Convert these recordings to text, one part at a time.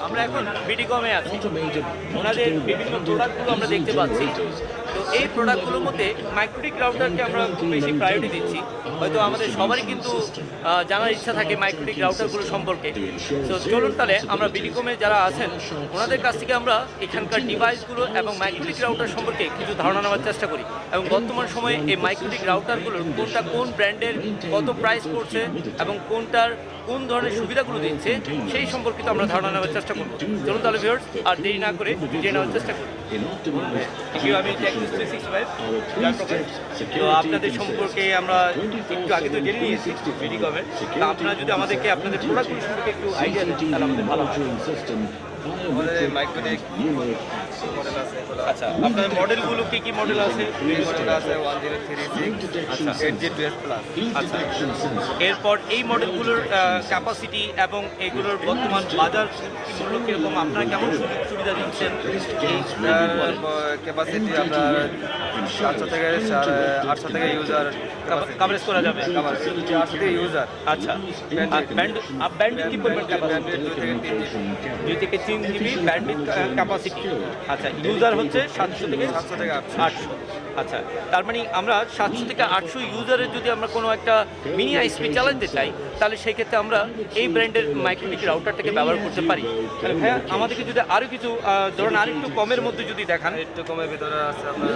আমরা এখন বিডিকমে আছি, ওনাদের বিভিন্ন প্রোডাক্টগুলো আমরা দেখতে পাচ্ছি। তো এই প্রোডাক্টগুলোর মধ্যে মাইক্রোটিক রাউটারকে আমরা খুব বেশি প্রায়োরিটি দিচ্ছি। হয়তো আমাদের সবারই কিন্তু জানার ইচ্ছা থাকে মাইক্রোটিক রাউটারগুলো সম্পর্কে। তো চলুন তাহলে আমরা বিডিকমে যারা আছেন ওনাদের কাছ থেকে আমরা এখানকার ডিভাইসগুলো এবং মাইক্রোটিক রাউটার সম্পর্কে কিছু ধারণা নেওয়ার চেষ্টা করি, এবং বর্তমান সময়ে এই মাইক্রোটিক রাউটারগুলোর কোনটা কোন ব্র্যান্ডের কত প্রাইস পড়ছে এবং কোনটার কোন ধরনের সুবিধাগুলো দিচ্ছে সেই সম্পর্কিত আমরা ধারণা নেওয়ার চেষ্টা করব। চলুন তাহলে ভিউয়ার্স আর দেরি না করে জেনে নেওয়ার চেষ্টা করি। আমি টেকনিক্স 365 তো আপনাদের সম্পর্কে আমরা একটু আগে তো জেনে নিয়েছি বিডিকমের। তা আপনারা যদি আমাদেরকে আপনাদের প্রোডাক্টগুলো সম্পর্কে একটু আইডিয়া দেন তাহলে আমাদের ভালো হয়। আমাদের মাইক্রোটিক মডেল আছে। আচ্ছা, আপনার মডেলগুলো কি কি মডেল আছে? মডেল আছে 1036, আচ্ছা 8G2S প্লাস। আচ্ছা, এরপর এই মডেলগুলোর ক্যাপাসিটি এবং এগুলোর বর্তমান বাজার মূল্য কীরকম, আপনারা কেমন সুযোগ সুবিধা দিচ্ছেন? ক্যাপাসিটি আপনার 700 থেকে 800 থেকে ইউজার কাভারেজ করা যাবে। 800 থেকে ইউজার। আচ্ছা, ব্যান্ডউইথ কি পরিমাণ ক্যাপাসিটি? 2 থেকে 3 জিবি ব্যান্ডউইথ ক্যাপাসিটি। আচ্ছা, ইউজার হচ্ছে 700 থেকে 800। আচ্ছা, তার মানে আমরা 700 থেকে 800 ইউজারের যদি আমরা কোনো একটা মিনি আইএসপি চালাতে চাই তাহলে সেই ক্ষেত্রে আমরা এই ব্র্যান্ডের মাইক্রোটিক রাউটারটাকে ব্যবহার করতে পারি। তাহলে ভাইয়া আমাদেরকে যদি আরও কিছু ধরুন আরেকটু কমের মধ্যে যদি দেখান। একটু কমের ভিতরে আছে আপনার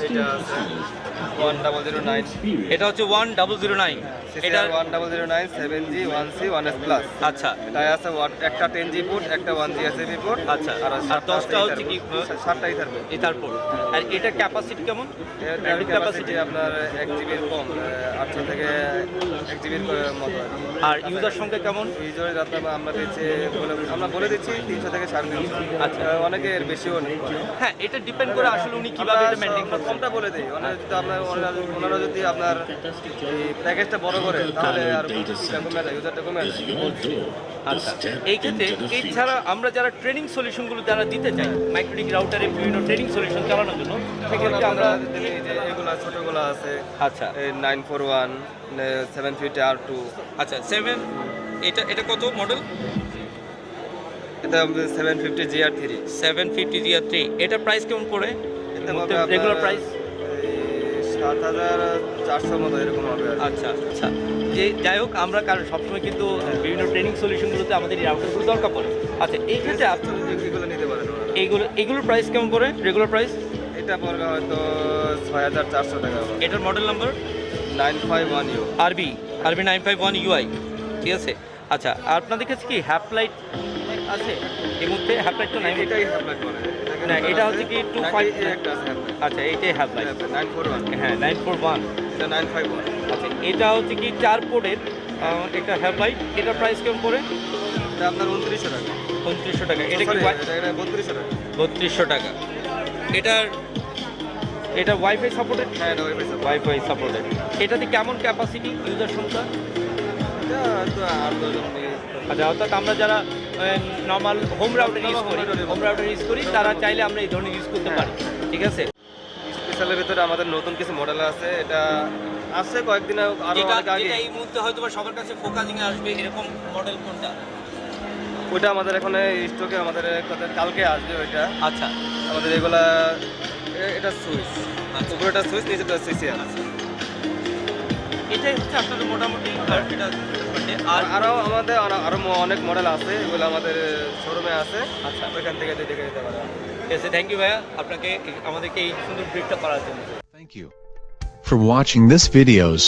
এটা 1009, এটা হচ্ছে 1009, এটা 1009 7G 1C 1S প্লাস। আচ্ছা, তাই আছে একটা 10G পোর্ট, একটা 1G SAP পোর্ট। আচ্ছা, আর 10টা হচ্ছে কি 7টা ইথার পোর্ট। Ether port. আর এটা ক্যাপাসিটি কেমন? এর ক্যাপাসিটি আপনার 1 জিবির কম, 800 থেকে 1 জিবির মতো। আর ইউজার সংখ্যা কেমন? ইউজার আমরা দিচ্ছি, আমরা বলে দিচ্ছি 300 থেকে 350। আচ্ছা, অনেকে এর বেশিও নেই। হ্যাঁ, এটা ডিপেন্ড করে আসলে উনি কিভাবে এটা মেইনটেইন করছেন। কমটা বলে দেই, ওনারা যদি আপনার এই প্যাকেজটা বড় করে তাহলে আর কমে যায়, ইউজারটা কমে যায়। আচ্ছা, এই ক্ষেত্রে এছাড়া আমরা যারা ট্রেনিং সলিউশনগুলো যারা দিতে চাই মাইক্রোটিক রাউটারে বিভিন্ন ট্রেনিং সলিউশন চালানোর জন্য, সেক্ষেত্রে আমরা এগুলো ছোটগুলো আছে। আচ্ছা, 941 750 R2। আচ্ছা 7, এটা কত মডেল? এটা 750 GR3। 750 GR3, এটা প্রাইস কেমন পড়ে? রেগুলার প্রাইস 7400 মতো এরকম হবে। আচ্ছা আচ্ছা, যে যাই হোক আমরা কারণ সবসময় কিন্তু বিভিন্ন ট্রেনিং সলিউশনগুলোতে আমাদের এই রাউটারগুলো দরকার পড়ে। আচ্ছা, এই ক্ষেত্রে আপনারা এগুলো নিতে পারেন। এগুলোর প্রাইস কেমন পড়ে রেগুলার প্রাইস? এটা পড়বে হয়তো 6400 টাকা। এটার মডেল নাম্বার 951U আরবি 951 UI, ঠিক আছে। আচ্ছা, আপনাদের কাছে কি হ্যাপলাইট আছে? এই মুহূর্তে হ্যাপলাইট তো নাই। এটাই হ্যাপলাইট বলে না, এটা হচ্ছে কি 25। একটা আছে হ্যাপলাইট। আচ্ছা, এইটাই হ্যাপলাইট 941। হ্যাঁ 941। এটা 951। আচ্ছা, এটা হচ্ছে কি 4 পোর্টের একটা হ্যাপলাইট। এটার প্রাইস কেমন পড়ে? এটা আপনার 2900 টাকা। 2900 টাকা। এটা কি এটা 3200 টাকা। 3200 টাকা। এটা ওয়াইফাই সাপোর্টেড? হ্যাঁ, এটা ওয়াইফাই সাপোর্টেড। এটাতে কেমন ক্যাপাসিটি ইউজার সংখ্যা? এটা তো আর দুজন নিয়ে। আচ্ছা, অর্থাৎ আমরা যারা নর্মাল হোম রাউটার ইউজ করি তারা চাইলে আমরা এই ধরনের ইউজ করতে পারি, ঠিক আছে। স্পেশালের ভিতরে আমাদের নতুন কিছু মডেল আছে। এটা আছে কয়েকদিন আরো অনেক আগে। এই মুহূর্তে হয়তো সবার কাছে ফোকাসিং আসবে এরকম মডেল কোনটা? ওইটা আমাদের এখানে স্টকে আমাদের কালকে আসবে ওইটা। আচ্ছা, আমাদের এগুলা এটা সুইচ, উপরে এটা সুইচ, নিচে এটা সিসিআর। এটাই হচ্ছে আপনাদের মোটামুটি। আর আরও আমাদের আরও অনেক মডেল আছে, এগুলো আমাদের শোরুমে আছে। আচ্ছা, ওইখান থেকে দেখে নিতে পারেন। ঠিক আছে, থ্যাংক ইউ ভাইয়া আপনাকে আমাদেরকে এই সুন্দর ব্রিফটা করার জন্য। Thank you for watching this videos.